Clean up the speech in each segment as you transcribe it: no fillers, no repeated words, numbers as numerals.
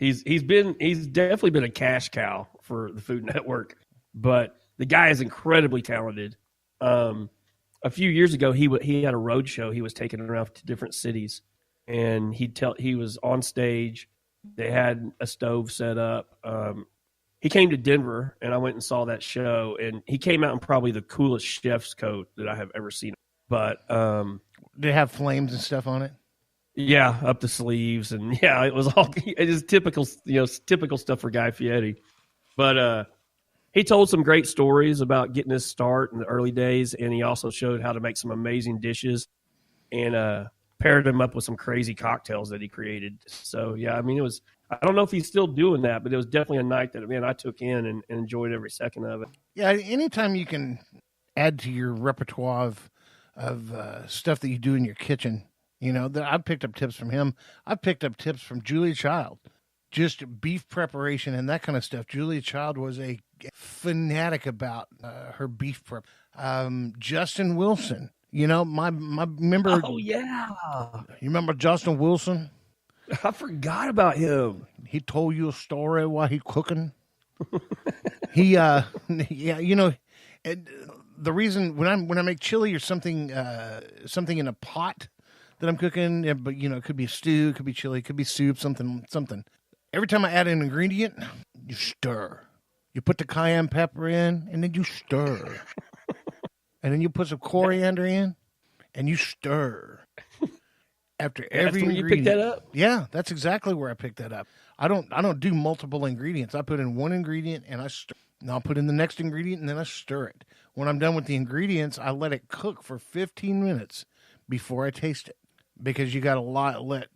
He's definitely been a cash cow for the Food Network, but the guy is incredibly talented. A few years ago, he had a road show. He was taking around to different cities, and he was on stage. They had a stove set up. He came to Denver, and I went and saw that show. And he came out in probably the coolest chef's coat that I have ever seen. But did it have flames and stuff on it? Yeah, up the sleeves, and yeah, it was typical, typical stuff for Guy Fieri. But he told some great stories about getting his start in the early days, and he also showed how to make some amazing dishes, and paired them up with some crazy cocktails that he created. So yeah, I mean, it was. I don't know if he's still doing that, but it was definitely a night that I took in and enjoyed every second of it. Yeah, anytime you can add to your repertoire of stuff that you do in your kitchen. I've picked up tips from him. I've picked up tips from Julia Child, just beef preparation and that kind of stuff. Julia Child was a fanatic about her beef prep. Justin Wilson, my member. Oh yeah, you remember Justin Wilson? I forgot about him. He told you a story while he cooking. He, yeah, the reason when I make chili or something in a pot that I'm cooking, but it could be a stew, it could be chili, it could be soup, something. Every time I add an ingredient, you stir. You put the cayenne pepper in, and then you stir. And then you put some coriander in, and you stir. After every ingredient. You pick that up? Yeah, that's exactly where I picked that up. I don't do multiple ingredients. I put in one ingredient, and I stir. And I'll put in the next ingredient, and then I stir it. When I'm done with the ingredients, I let it cook for 15 minutes before I taste it. Because you got let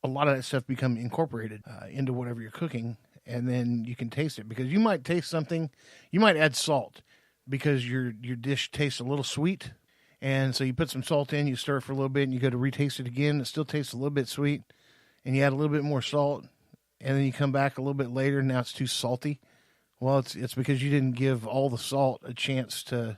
a lot of that stuff become incorporated into whatever you're cooking, and then you can taste it. Because you might taste something, you might add salt because your dish tastes a little sweet, and so you put some salt in, you stir it for a little bit, and you go to retaste it again. It still tastes a little bit sweet, and you add a little bit more salt, and then you come back a little bit later, and now it's too salty. Well, it's because you didn't give all the salt a chance to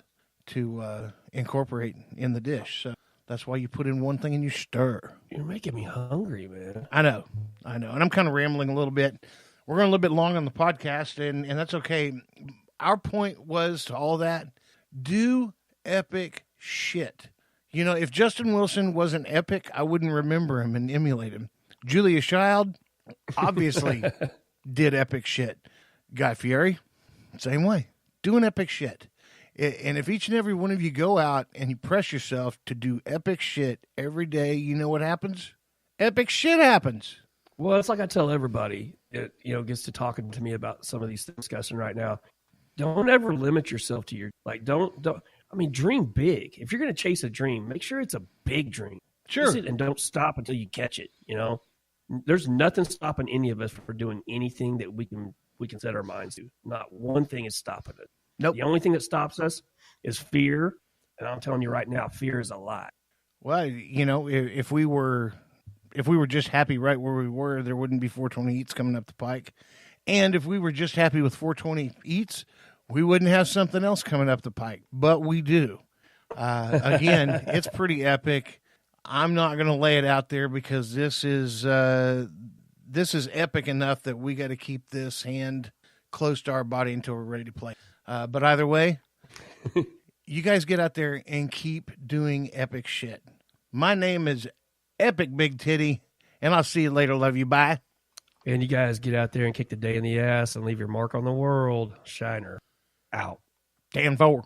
incorporate in the dish. So that's why you put in one thing and you stir. You're making me hungry, man. I know. And I'm kind of rambling a little bit. We're going a little bit long on the podcast, and that's okay. Our point was to all that, do epic shit. If Justin Wilson wasn't epic, I wouldn't remember him and emulate him. Julia Child obviously did epic shit. Guy Fieri, same way. Doing epic shit. And if each and every one of you go out and you press yourself to do epic shit every day, you know what happens? Epic shit happens. Well, it's like I tell everybody that, gets to talking to me about some of these things discussing right now. Don't ever limit yourself to dream big. If you're going to chase a dream, make sure it's a big dream. Sure. And don't stop until you catch it, There's nothing stopping any of us from doing anything that we can set our minds to. Not one thing is stopping it. Nope. The only thing that stops us is fear, and I'm telling you right now, fear is a lie. Well, if we were just happy right where we were, there wouldn't be 420 Eats coming up the pike. And if we were just happy with 420 Eats, we wouldn't have something else coming up the pike. But we do. Again, it's pretty epic. I'm not going to lay it out there because this is epic enough that we got to keep this hand close to our body until we're ready to play. But either way, you guys get out there and keep doing epic shit. My name is Epic Big Tiddy, and I'll see you later. Love you. Bye. And you guys get out there and kick the day in the ass and leave your mark on the world. Shiner out. 10-4.